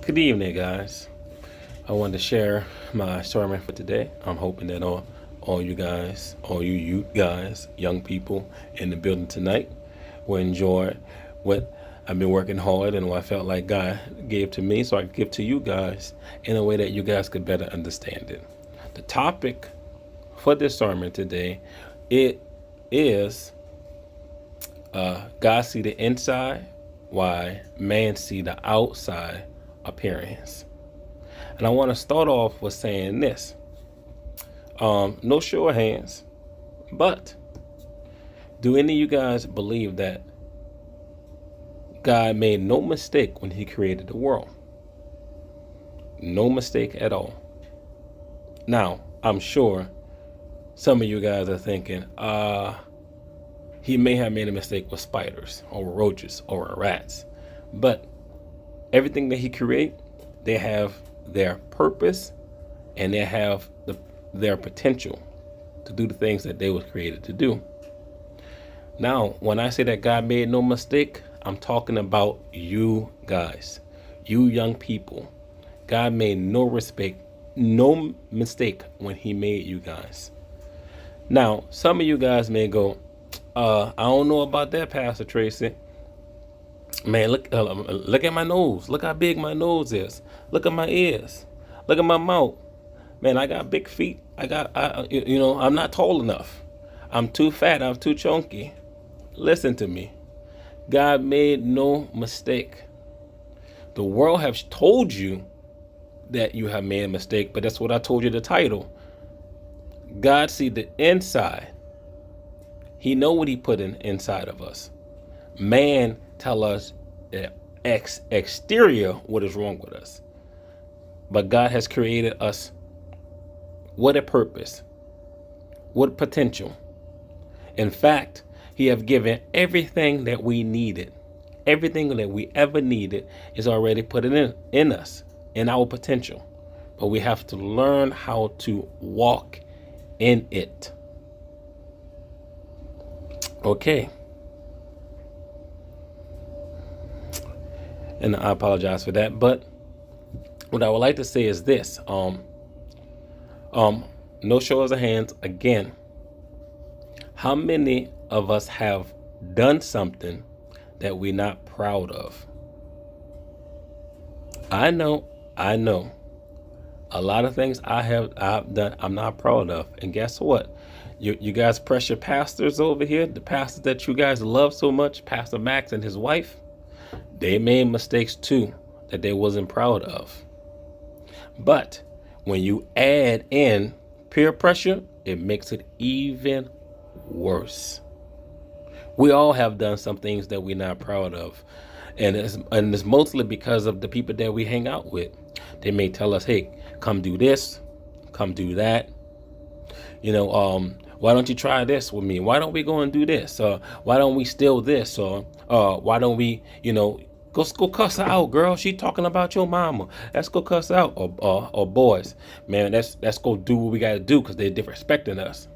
Good evening, guys. I wanted to share my sermon for today. I'm hoping that all you guys, all you guys, young people in the building tonight will enjoy what I've been working hard and what I felt like God gave to me so I could give to you guys in a way that you guys could better understand it. The topic for this sermon today, it is God see the inside, why man see the outside appearance. And I want to start off with saying this. No show of hands, but do any of you guys believe that God made no mistake when he created the world? No mistake at all. Now, I'm sure some of you guys are thinking, he may have made a mistake with spiders or roaches or rats. But everything that he created, they have their purpose and they have their potential to do the things that they were created to do. Now, when I say that God made no mistake, I'm talking about you guys, you young people. God made no mistake when he made you guys. Now, some of you guys may go, I don't know about that, Pastor Tracy. Man, look at my nose. Look how big my nose is. Look at my ears. Look at my mouth. Man, I got big feet. I'm not tall enough. I'm too fat. I'm too chunky. Listen to me. God made no mistake. The world has told you that you have made a mistake, but that's what I told you the title. God see the inside. He know what he put inside of us. Man tell us exterior what is wrong with us. But God has created us with a purpose, with potential. In fact, he have given everything that we needed. Everything that we ever needed is already put in us, in our potential. But we have to learn how to walk in it. Okay. And I apologize for that. But what I would like to say is this. No shows of hands again. How many of us have done something that we're not proud of? I know. A lot of things I've done I'm not proud of. And guess what? You guys pressure pastors over here, the pastors that you guys love so much, Pastor Max and his wife, they made mistakes too that they wasn't proud of. But when you add in peer pressure, it makes it even worse. We all have done some things that we're not proud of. And it's mostly because of the people that we hang out with. They may tell us, hey, come do this, come do that. Why don't you try this with me? Why don't we go and do this? Or why don't we steal this? Or why don't we, go cuss her out, girl. She talking about your mama. Let's go cuss her out. Or boys, man, let's go do what we got to do because they're disrespecting us.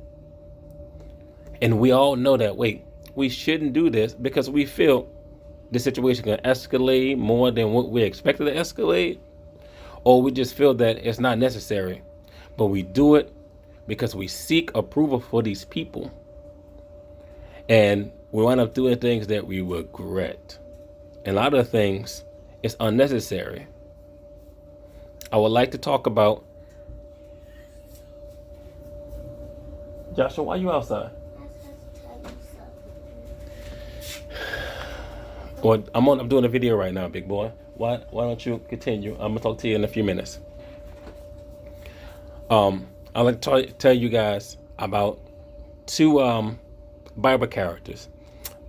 And we all know that, wait, we shouldn't do this because we feel the situation can escalate more than what we expected to escalate. Or we just feel that it's not necessary. But we do it because we seek approval for these people. And we wind up doing things that we regret. And a lot of things is unnecessary. I would like to talk about. Joshua, why are you outside? Well, I'm doing a video right now, big boy. Why don't you continue? I'm gonna talk to you in a few minutes. I'd like to tell you guys about two Bible characters.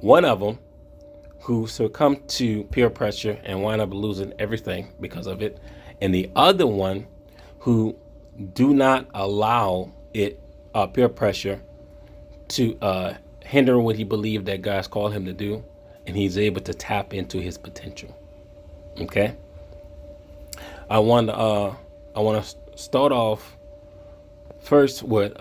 One of them who succumbed to peer pressure and wound up losing everything because of it, and the other one who do not allow it peer pressure to hinder what he believed that God's called him to do, and he's able to tap into his potential. Okay, I want to start off first with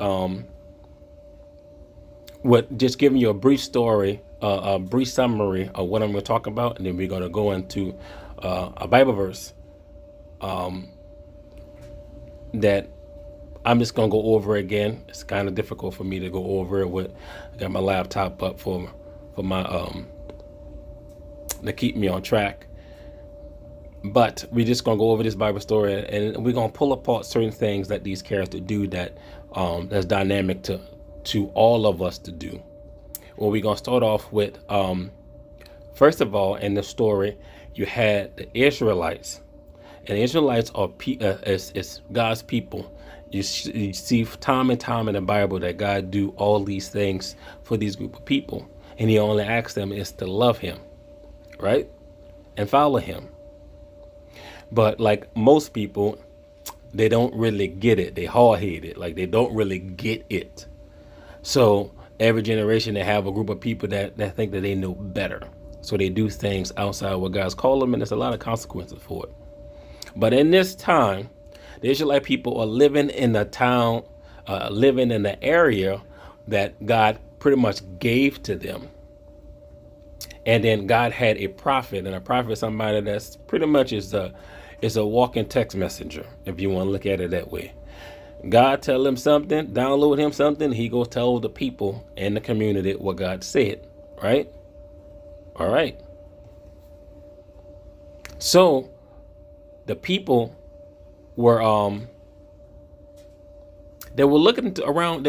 just giving you a brief story, a brief summary of what I'm going to talk about, and then we're going to go into a Bible verse that I'm just gonna go over again. It's kind of difficult for me to go over it with. I got my laptop up for my to keep me on track. But we're just gonna go over this Bible story, and we're gonna pull apart certain things that these characters do that that's dynamic to all of us to do. Well, we're gonna start off with first of all, in the story, you had the Israelites, and the Israelites are is God's people. You see time and time in the Bible that God do all these things for these group of people, and He only asks them is to love Him, right, and follow Him. But like most people, they don't really get it. They hard-headed, like they don't really get it. So every generation they have a group of people that think that they know better. So they do things outside what God's called them, and there's a lot of consequences for it. But in this time, the Israelite people are living in a town, living in the area that God pretty much gave to them. And then God had a prophet, and a prophet is somebody that's pretty much is a walking text messenger, if you want to look at it that way. God tell him something, download him something, he goes tell the people in the community what God said, right? All right. So the people were they were looking around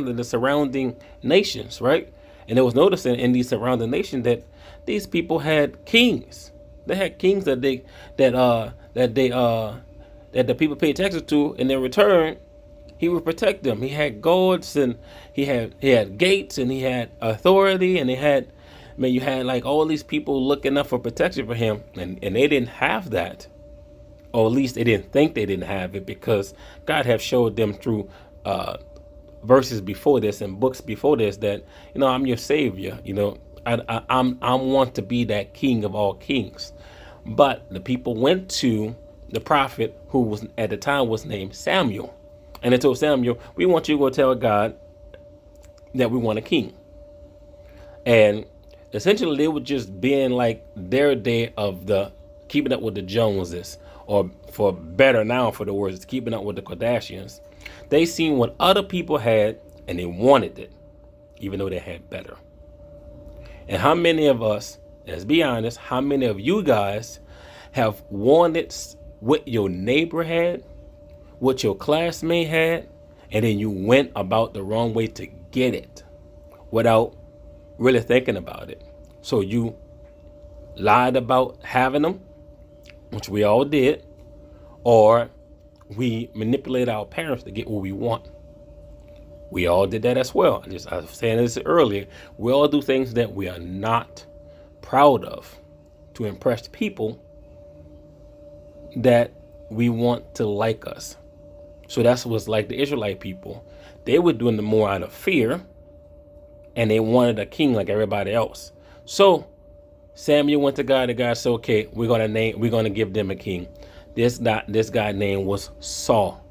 in the surrounding nations, right? And they was noticing in these surrounding nations that these people had kings. They had kings that the people paid taxes to, and in return, He would protect them. He had guards, and he had gates, and he had authority, and you had like all these people looking up for protection for him, and they didn't have that, or at least they didn't think they didn't have it, because God have showed them through verses before this and books before this that I'm your savior. I want to be that king of all kings. But the people went to the prophet, who was at the time was named Samuel, and they told Samuel, "We want you to go tell God that we want a king." And essentially, they were just being like their day of the keeping up with the Joneses, or for better now for the words, keeping up with the Kardashians. They seen what other people had, and they wanted it, even though they had better. And how many of us, let's be honest, how many of you guys have wanted what your neighbor had, what your classmate had, and then you went about the wrong way to get it without really thinking about it? So you lied about having them, which we all did, or we manipulate our parents to get what we want. We all did that as well. I was saying this earlier. We all do things that we are not proud of to impress people that we want to like us. So that's what's like the Israelite people. They were doing it more out of fear, and they wanted a king like everybody else. So Samuel went to God, and God said, "Okay, we're gonna give them a king." This guy name was Saul.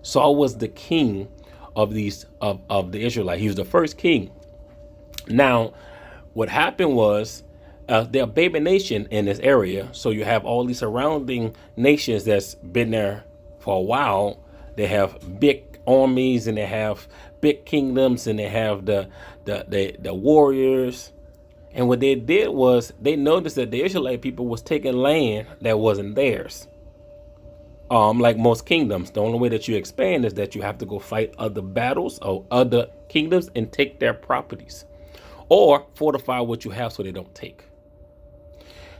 Saul was the king of the Israelites. He was the first king. Now, what happened was they're a baby nation in this area, so you have all these surrounding nations that's been there for a while. They have big armies, and they have big kingdoms, and they have the warriors. And what they did was they noticed that the Israelite people was taking land that wasn't theirs. Like most kingdoms, the only way that you expand is that you have to go fight other battles or other kingdoms and take their properties, or fortify what you have so they don't take.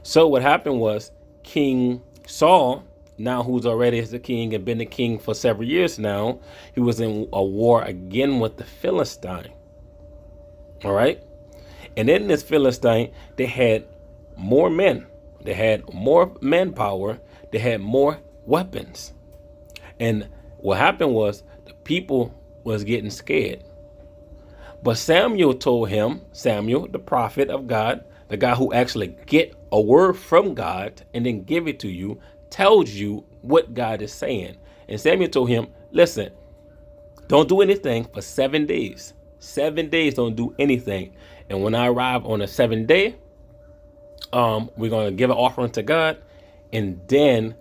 So what happened was King Saul, now who's already the king and been the king for several years now, he was in a war again with the Philistine. All right. And in this Philistine, they had more men. They had more manpower. They had more weapons. And what happened was the people was getting scared. But Samuel told him, Samuel, the prophet of God, the guy who actually get a word from God and then give it to you, tells you what God is saying. And Samuel told him, "Listen, don't do anything for 7 days. 7 days, don't do anything. And when I arrive on the 7th day, we're going to give an offering to God, and then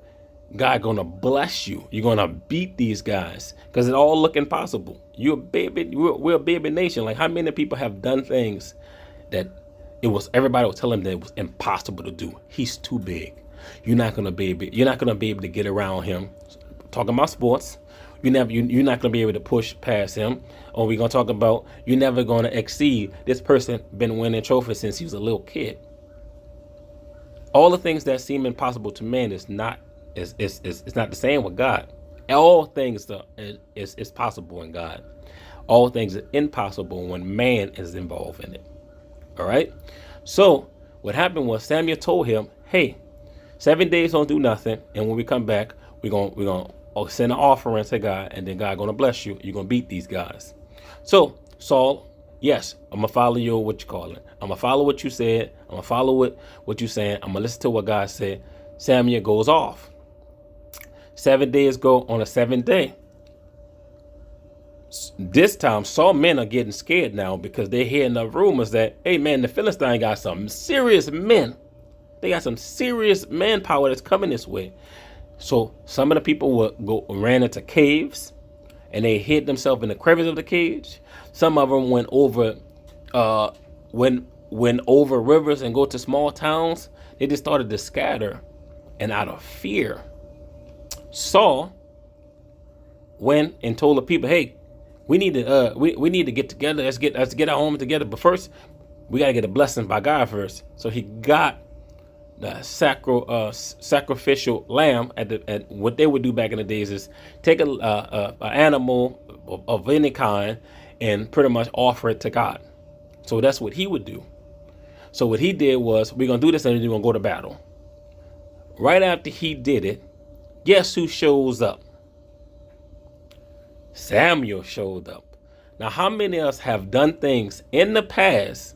God gonna bless you. You're gonna beat these guys because it all look impossible. You're a baby. We're a baby nation. Like, how many people have done things that everybody was telling them that it was impossible to do? He's too big. You're not gonna be able to get around him. Talking about sports, you're not gonna be able to push past him. Or we're gonna talk about you're never gonna exceed this person. Been winning trophies since he was a little kid. All the things that seem impossible to man is not the same with God. All things is possible in God. All things are impossible when man is involved in it. All right. So what happened was Samuel told him, "Hey, 7 days don't do nothing, and when we come back, we're gonna send an offering to God, and then God gonna bless you. You're gonna beat these guys." So Saul, yes, I'm gonna follow you. What you call it? I'm gonna follow what you said. I'm gonna follow what you saying. I'm gonna listen to what God said. Samuel goes off. 7 days go on a seventh day. This time, Saul men are getting scared now because they're hearing the rumors that, hey man, the Philistine got some serious men. They got some serious manpower that's coming this way. So some of the people ran into caves, and they hid themselves in the crevice of the cage. Some of them went over rivers and go to small towns. They just started to scatter, and out of fear, Saul went and told the people, "Hey, we need to get together. Let's get our home together. But first, we got to get a blessing by God first." So he got the sacrificial lamb. At what they would do back in the days is take an animal of any kind and pretty much offer it to God. So that's what he would do. So what he did was, we're gonna do this and then we're gonna go to battle. Right after he did it, guess who shows up? Samuel showed up. Now, how many of us have done things in the past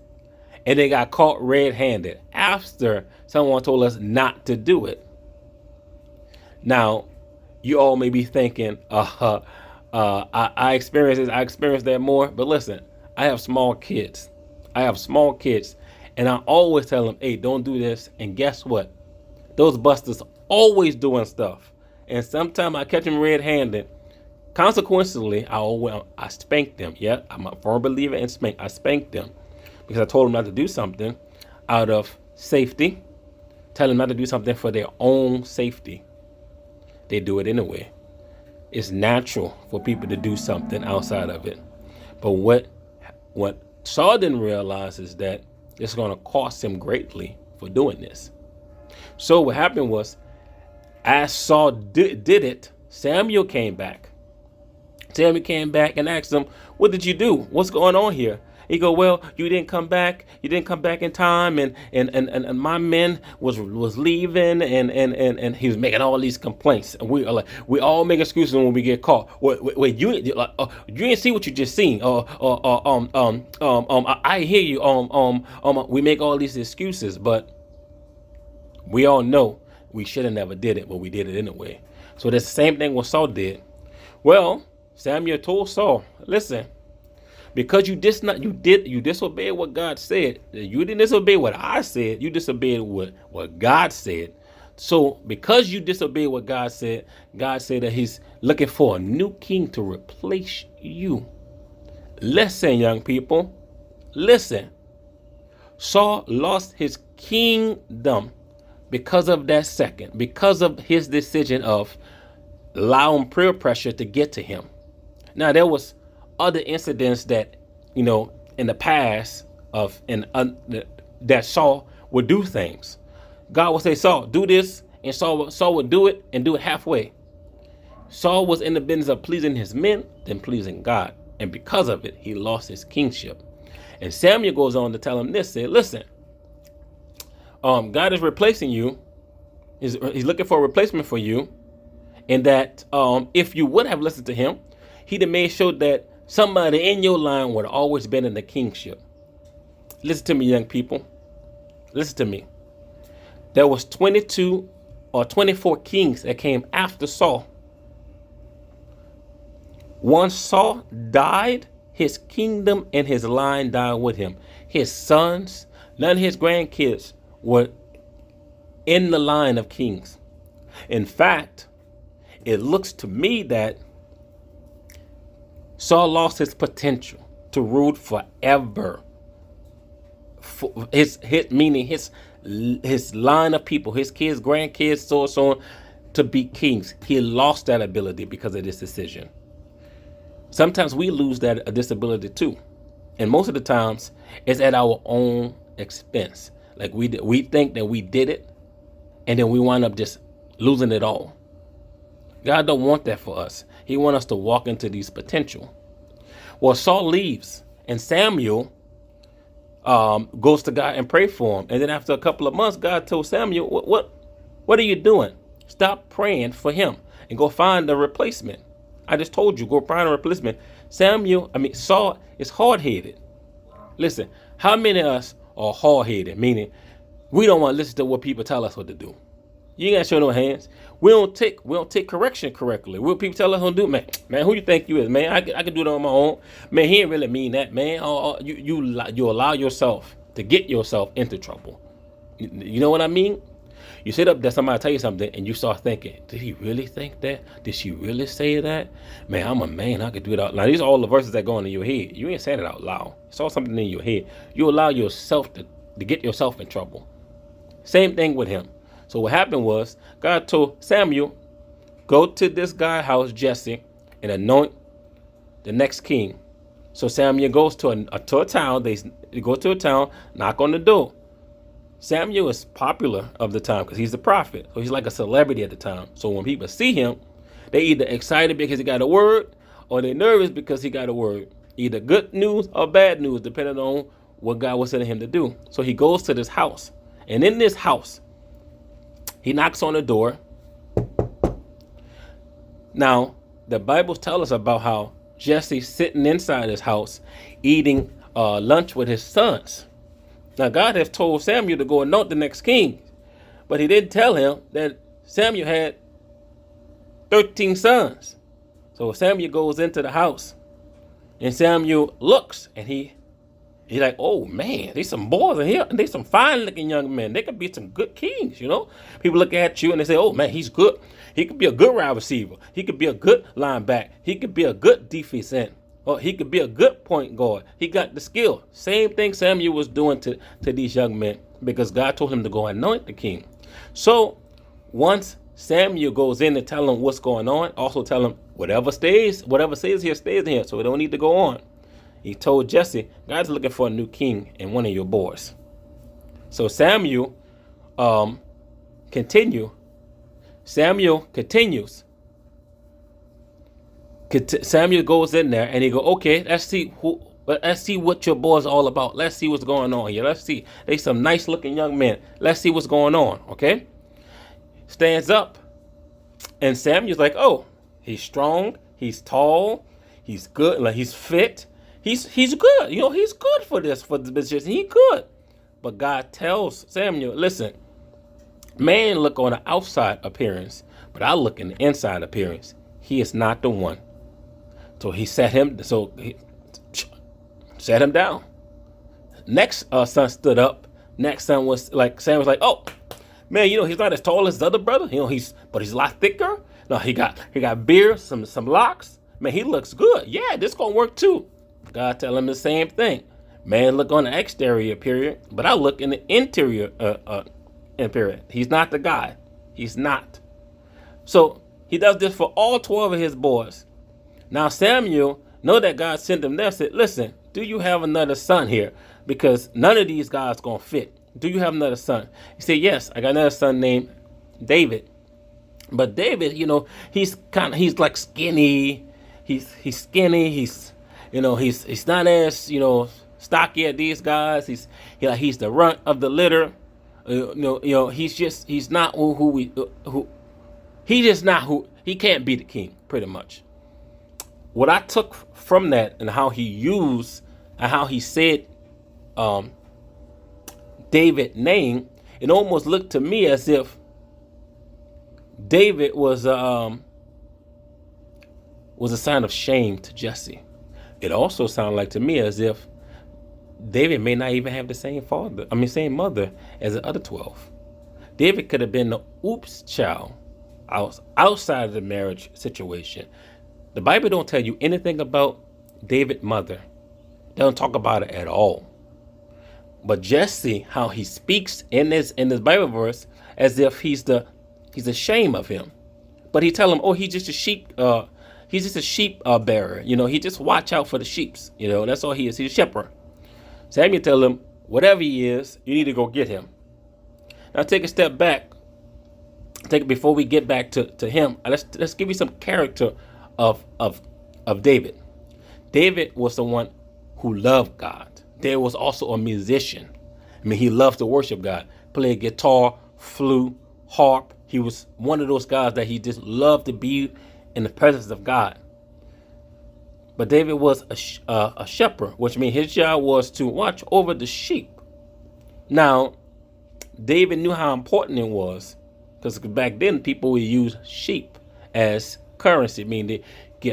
and they got caught red-handed after someone told us not to do it? Now, you all may be thinking, I experienced this, I experienced that more. But listen, I have small kids. And I always tell them, hey, don't do this. And guess what? Those busters always doing stuff. And sometimes I catch them red-handed. Consequently, I spank them. Yeah, I'm a firm believer in spank. I spank them because I told them not to do something out of safety. Tell them not to do something for their own safety. They do it anyway. It's natural for people to do something outside of it. But what Saul didn't realize is that it's going to cost him greatly for doing this. So what happened was, as Saul did it, Samuel came back. Samuel came back and asked him, "What did you do? What's going on here?" He go, "Well, you didn't come back. You didn't come back in time, and my men was leaving, and he was making all these complaints, and we all make excuses when we get caught. Wait, you didn't see what you just seen? I hear you. We make all these excuses, but we all know we should have never did it, but we did it anyway. So that's the same thing what Saul did. Well, Samuel told Saul, "Listen, because you disobeyed what God said. You didn't disobey what I said. You disobeyed what God said. So because you disobeyed what God said that he's looking for a new king to replace you." Listen, young people, listen. Saul lost his kingdom because of that second, because of his decision of allowing peer pressure to get to him. Now, there was other incidents that, in the past that Saul would do things. God would say, "Saul, do this," and Saul would do it and do it halfway. Saul was in the business of pleasing his men than pleasing God, and because of it, he lost his kingship. And Samuel goes on to tell him this: say, "Listen, God is replacing you. He's looking for a replacement for you, and that if you would have listened to him, he'd have made sure that somebody in your line would have always been in the kingship." Listen to me, young people. Listen to me. There was 22 or 24 kings that came after Saul. Once Saul died, his kingdom and his line died with him. His sons, none of his grandkids were in the line of kings. In fact, it looks to me that Saul lost his potential to rule forever. Meaning his line of people, his kids, grandkids, so on, to be kings. He lost that ability because of this decision. Sometimes we lose this ability too, and most of the times it's at our own expense. Like we think that we did it, and then we wind up just losing it all. God don't want that for us. He wants us to walk into these potential. Well, Saul leaves, and Samuel goes to God and pray for him. And then after a couple of months, God told Samuel, what are you doing? Stop praying for him and go find a replacement. I just told you, go find a replacement. Saul is hard-headed. Listen, how many of us are hard-headed? Meaning, we don't want to listen to what people tell us what to do. You ain't got to show no hands. We don't take correction correctly. What people tell us what to do, man, who you think you is, man? I can do it on my own. Man, he ain't really mean that, man. You allow yourself to get yourself into trouble. You know what I mean? You sit up there, somebody tell you something, and you start thinking, did he really think that? Did she really say that? Man, I'm a man. I could do it out loud. These are all the verses that go on in your head. You ain't saying it out loud. It's all something in your head. You allow yourself to get yourself in trouble. Same thing with him. So what happened was, God told Samuel, go to this guy's house, Jesse, and anoint the next king. So Samuel goes to a town. They go to a town, knock on the door. Samuel is popular of the time because he's the prophet. So he's like a celebrity at the time. So when people see him, they either excited because he got a word, or they're nervous because he got a word. Either good news or bad news, depending on what God was sending him to do. So he goes to this house. And in this house, he knocks on the door. Now, the Bible tells us about how Jesse's sitting inside his house eating lunch with his sons. Now, God has told Samuel to go anoint the next king, but he didn't tell him that Samuel had 13 sons. So Samuel goes into the house, and Samuel looks, and he's like, oh, man, there's some boys in here, and there's some fine-looking young men. They could be some good kings, you know. People look at you, and they say, oh, man, he's good. He could be a good wide receiver. He could be a good linebacker. He could be a good defense end. Or he could be a good point guard. He got the skill. Same thing Samuel was doing to these young men, because God told him to go anoint the king. So once Samuel goes in and tell him what's going on, also tell him whatever stays here stays here, so we don't need to go on. He told Jesse, God's looking for a new king and one of your boys. So Samuel continues. Samuel goes in there and he go, okay, let's see what your boy's all about. Let's see what's going on here. Let's see. They some nice looking young men. Let's see what's going on. Okay. Stands up, and Samuel's like, oh, he's strong. He's tall. He's good. Like, he's fit. He's good. You know, he's good for the position. He good. But God tells Samuel, listen, man look on the outside appearance, but I look in the inside appearance. He is not the one. So he set him down. Next son stood up. Next son was like, Sam was like, oh, man, you know, he's not as tall as his other brother. You know, but he's a lot thicker. No, he got beard, some locks. Man, he looks good. Yeah, this gonna work too. God tell him the same thing. Man, look on the exterior period, but I look in the interior period. He's not the guy. He's not. So he does this for all 12 of his boys. Now Samuel, know that God sent him there, said, listen, do you have another son here? Because none of these guys going to fit. Do you have another son? He said, yes, I got another son named David. But David, you know, he's like skinny. He's skinny. He's not as, you know, stocky as these guys. He's the runt of the litter. He's not he can't be the king, pretty much. What I took from that and how he used and how he said David's name, it almost looked to me as if David was a sign of shame to Jesse. It also sounded like to me as if David may not even have the same same mother as the other 12. David could have been the oops child outside of the marriage situation. The Bible don't tell you anything about David's mother. They don't talk about it at all. But Jesse, how he speaks in this Bible verse as if he's ashamed of him. But he tell him, oh, he's just a sheep. He's just a sheep bearer. He just watch out for the sheeps. That's all he is. He's a shepherd. Samuel tell him, whatever he is, you need to go get him. Now take a step back. Before we get back to him. Let's give you some character of David. David was the one who loved God. David was also a musician. He loved to worship God. Played guitar, flute, harp. He was one of those guys that he just loved to be in the presence of God. But David was a shepherd, which means his job was to watch over the sheep. Now, David knew how important it was, because back then people would use sheep as currency.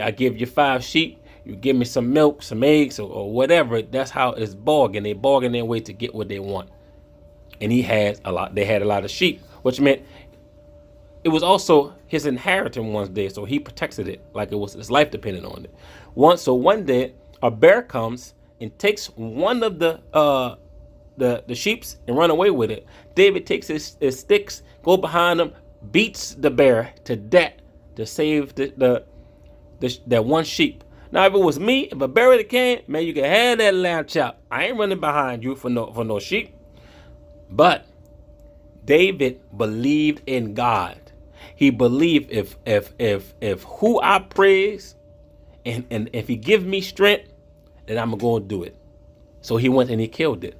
I give you 5 sheep, you give me some milk, some eggs, or whatever. That's how it's bargain. They bargain their way to get what they want. And they had a lot of sheep, which meant it was also his inheritance one day, so he protected it like it was his life depended on it. One day, a bear comes and takes one of the sheeps and run away with it. David takes his sticks, go behind him, beats the bear to death to save that one sheep. Now, if it was me, if a bear came, man, you can have that lamb chop. I ain't running behind you for no sheep. But David believed in God. He believed if who I praise and if he gives me strength, then I'm going to do it. So he went and he killed it.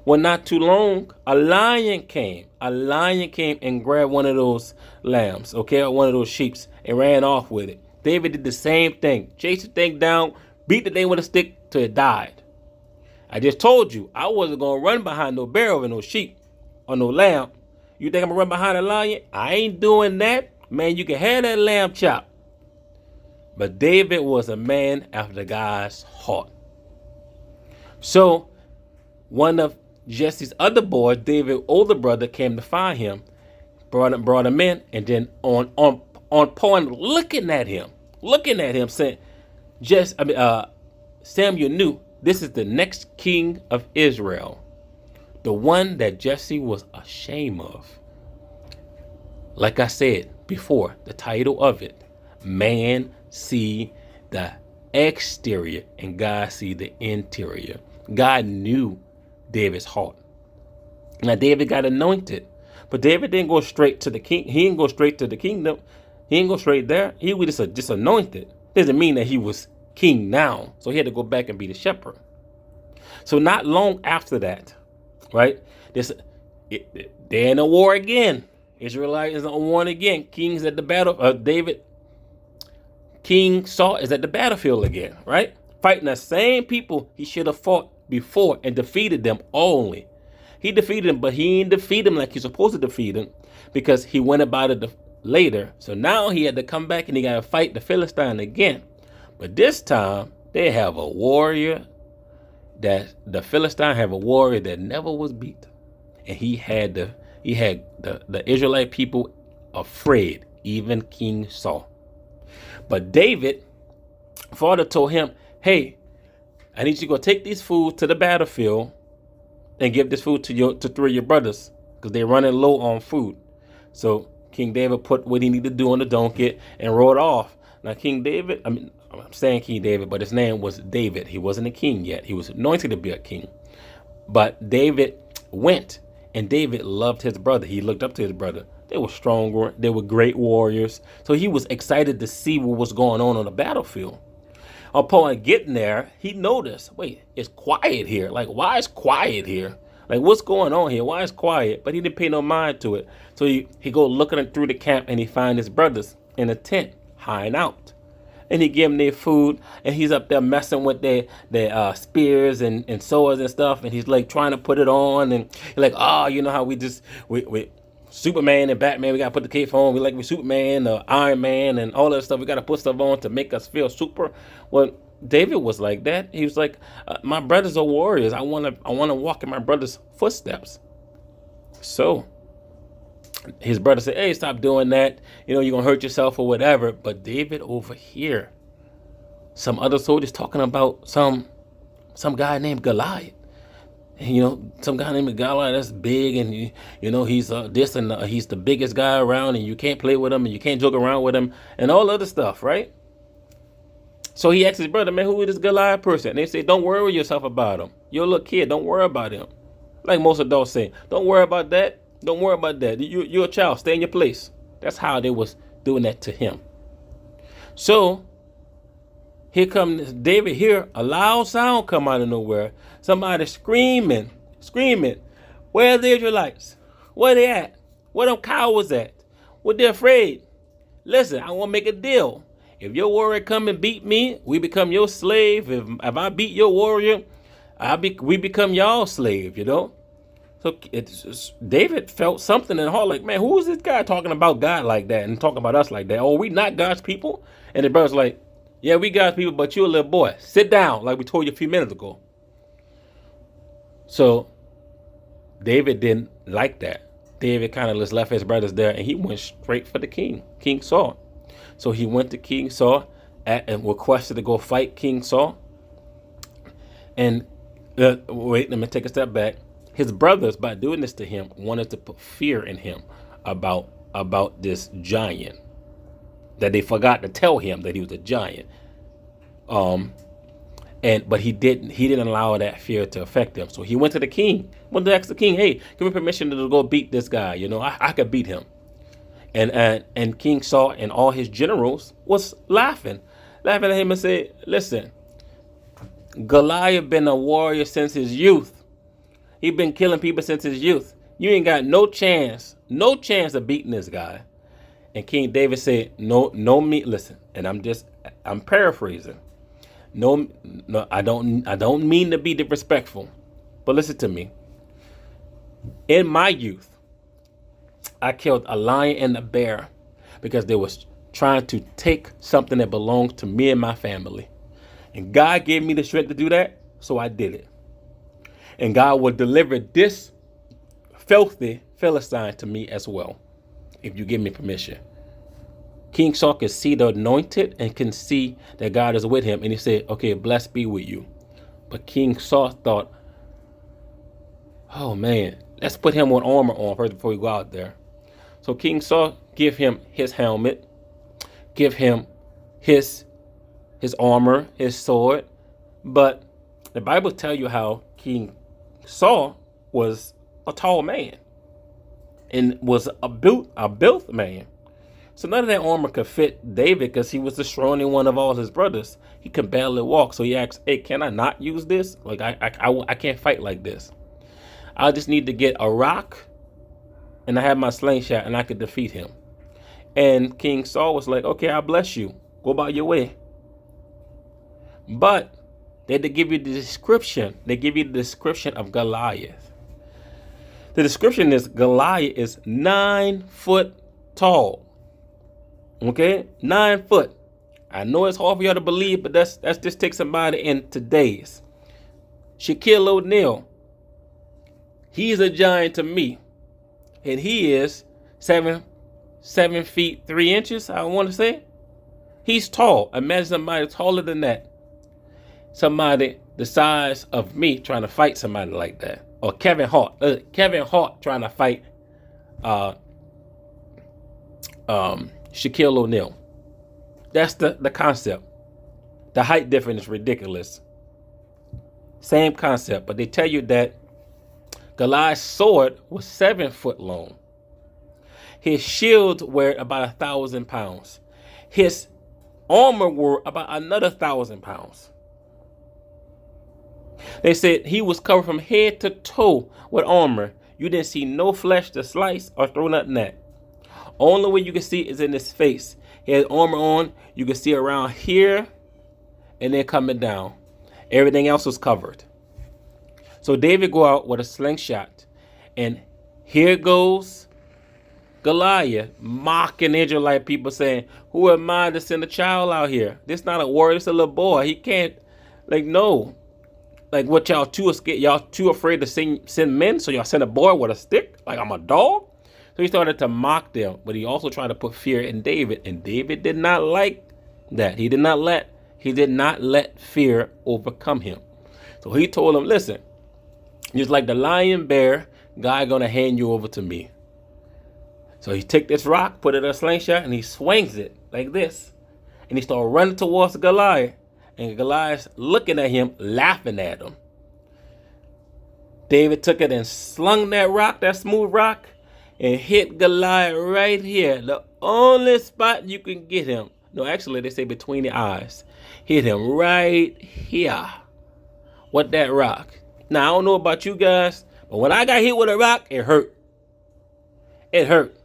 Well, not too long, a lion came and grabbed one of those lambs, one of those sheeps, and ran off with it. David did the same thing. Chased the thing down, beat the thing with a stick till it died. I just told you, I wasn't going to run behind no bear or no sheep or no lamb. You think I'm going to run behind a lion? I ain't doing that. Man, you can have that lamb chop. But David was a man after God's heart. So, one of Jesse's other boys, David's older brother, came to find him, brought him in, and then on point looking at him, saying, Samuel knew this is the next king of Israel, the one that Jesse was ashamed of. Like I said before, the title of it, man see the exterior and God see the interior. God knew David's heart. Now David got anointed, but David didn't go straight to the king. He didn't go straight to the kingdom. He didn't go straight there. He was just anointed. Doesn't mean that he was king now. So he had to go back and be the shepherd. So not long after that, right? They're in a war again. Israelites is on war again. King's at the battle. King Saul is at the battlefield again, right? Fighting the same people he should have fought before and defeated them only. He defeated them, but he didn't defeat them like he's supposed to defeat them because he went about it later. So now he had to come back and he got to fight the Philistine again. But this time they have a warrior the Philistine have a warrior that never was beat. And he had the Israelite people afraid, even King Saul. But David, father told him, hey, I need you to go take these food to the battlefield and give this food to 3 of your brothers because they're running low on food. So King David put what he needed to do on the donkey and rode off. Now King David, I'm saying King David, but his name was David. He wasn't a king yet. He was anointed to be a king. But David went, and David loved his brother. He looked up to his brother. They were strong. They were great warriors. So he was excited to see what was going on the battlefield. Upon getting there, he noticed, wait, it's quiet here. Like, why is quiet here? Like, what's going on here? Why is quiet? But he didn't pay no mind to it. So he go looking through the camp, and he find his brothers in a tent, hiding out. And he give them their food, and he's up there messing with their spears and swords and stuff, and he's like trying to put it on, and he's like, oh, you know how we Superman and Batman, we gotta put the cape on. We Superman, Iron Man, and all that stuff. We gotta put stuff on to make us feel super. Well, David was like that. He was like, my brothers are warriors. I wanna walk in my brother's footsteps. So His brother said, hey, stop doing that. You're going to hurt yourself or whatever. But David over here, some other soldiers talking about some guy named Goliath. Some guy named Goliath that's big, and he's this, and he's the biggest guy around, and you can't play with him, and you can't joke around with him, and all other stuff, right? So he asked his brother, man, who is this Goliath person? And they say, don't worry yourself about him. You're a little kid, don't worry about him. Like most adults say, don't worry about that. Don't worry about that. You're a child, stay in your place. That's how they was doing that to him. So here comes David. Here, a loud sound come out of nowhere. Somebody screaming. Where are the Israelites? Where they at? Where them cowards at? What they afraid? Listen, I want to make a deal. If your warrior come and beat me, we become your slave. If I beat your warrior, we become y'all slave, So David felt something in the heart, like, man, who is this guy talking about God like that and talking about us like that? Oh, we not God's people? And the brother's like, yeah, we God's people, but you're a little boy. Sit down, like we told you a few minutes ago. So David didn't like that. David kind of just left his brothers there, and he went straight for the king, King Saul. So he went to King Saul and requested to go fight King Saul. And wait, let me take a step back. His brothers, by doing this to him, wanted to put fear in him about this giant, that they forgot to tell him that he was a giant. But he didn't allow that fear to affect him. So he went to the king. Went to ask the king, hey, give me permission to go beat this guy. I could beat him. And King Saul and all his generals was laughing at him and said, listen, Goliath been a warrior since his youth. He been killing people since his youth. You ain't got no chance of beating this guy. And King David said, listen, and I'm paraphrasing. No, I don't mean to be disrespectful, but listen to me. In my youth, I killed a lion and a bear because they was trying to take something that belonged to me and my family. And God gave me the strength to do that, so I did it. And God will deliver this filthy Philistine to me as well, if you give me permission. King Saul can see the anointed and can see that God is with him. And he said, okay, blessed be with you. But King Saul thought, oh man, let's put him on armor on first before we go out there. So King Saul give him his helmet, give him his armor, his sword. But the Bible tells you how King Saul was a tall man and was a built man. So none of that armor could fit David because he was the strongest one of all his brothers. He could barely walk. So he asked, hey, can I not use this? Like, I can't fight like this. I just need to get a rock and I have my slingshot and I could defeat him. And King Saul was like, okay, I bless you. Go about your way. But they had to give you the description. They give you the description of Goliath. The description is Goliath is 9 foot tall. Okay, 9 foot. I know it's hard for y'all to believe, but that's just take somebody in today's. Shaquille O'Neal. He's a giant to me, and he is 7 feet 3 inches. I want to say he's tall. Imagine somebody taller than that. Somebody the size of me trying to fight somebody like that, or Kevin Hart. Kevin Hart trying to fight Shaquille O'Neal. That's the concept. The height difference is ridiculous. Same concept, but they tell you that Goliath's sword was 7 foot long. His shield weighed about 1,000 pounds. His armor were about another 1,000 pounds. They said he was covered from head to toe with armor. You didn't see no flesh to slice or throw nothing at. Only way you can see is in his face. He had armor on. You can see around here and then coming down. Everything else was covered. So David go out with a slingshot. And here goes Goliath mocking Israelite people saying, who am I to send a child out here? This not a warrior. It's a little boy. He can't, no. Like what y'all too scared? Y'all too afraid to send men? So y'all send a boy with a stick? Like I'm a dog? So he started to mock them, but he also tried to put fear in David, and David did not like that. He did not let fear overcome him. So he told him, listen, just like the lion bear, God gonna hand you over to me. So he took this rock, put it in a slingshot, and he swings it like this. And he started running towards Goliath. And Goliath looking at him, laughing at him. David took it and slung that rock, that smooth rock, and hit Goliath right here. The only spot you can get him. No, actually, they say between the eyes. Hit him right here with that rock. Now, I don't know about you guys, but when I got hit with a rock, it hurt. It hurt.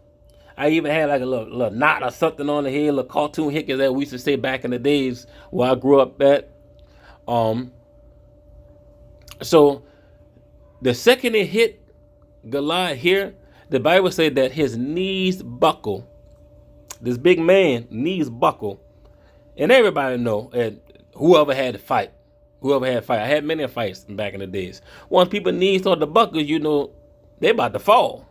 I even had like a little knot or something on the head, a little cartoon hickey that we used to say back in the days where I grew up at. So the second it hit Goliath here, the Bible said that his knees buckle. This big man, knees buckle. And everybody know, and whoever had to fight. I had many fights back in the days. Once people's knees start to buckle, you know, they're about to fall.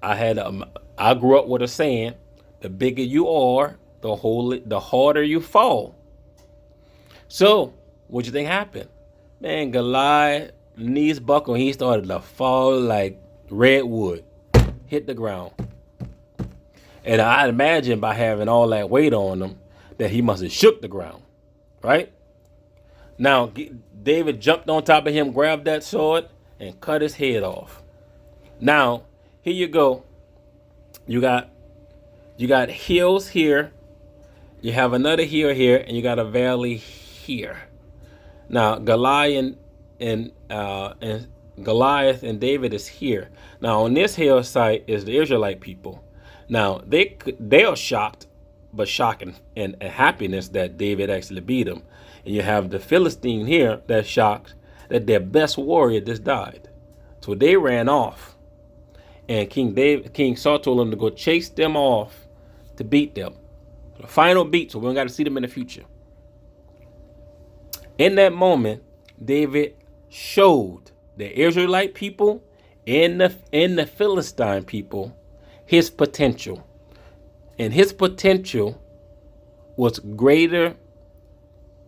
I grew up with a saying, the bigger you are, the harder you fall. So, what you think happened? Man, Goliath, knees buckled, he started to fall like redwood, hit the ground. And I imagine by having all that weight on him, that he must have shook the ground, right? Now, David jumped on top of him, grabbed that sword, and cut his head off. Now, here you go. You got hills here. You have another hill here, and you got a valley here. Now, Goliath and David is here. Now, on this hillside is the Israelite people. Now, they are shocked, but shocked and happiness that David actually beat them. And you have the Philistine here that's shocked that their best warrior just died. So they ran off. And King Saul told them to go chase them off to beat them. The final beat, so we don't got to see them in the future. In that moment, David showed the Israelite people and the Philistine people his potential. And his potential was greater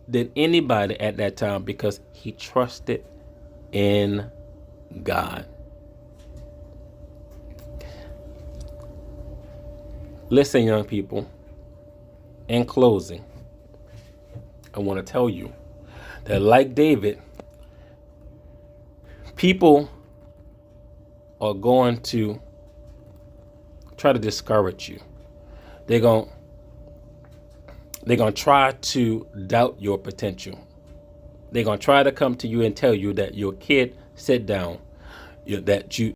than anybody at that time because he trusted in God. Listen, young people, in closing, I want to tell you that like David, people are going to try to discourage you. They're going to try to doubt your potential. They're going to try to come to you and tell you that your kid, sit down, that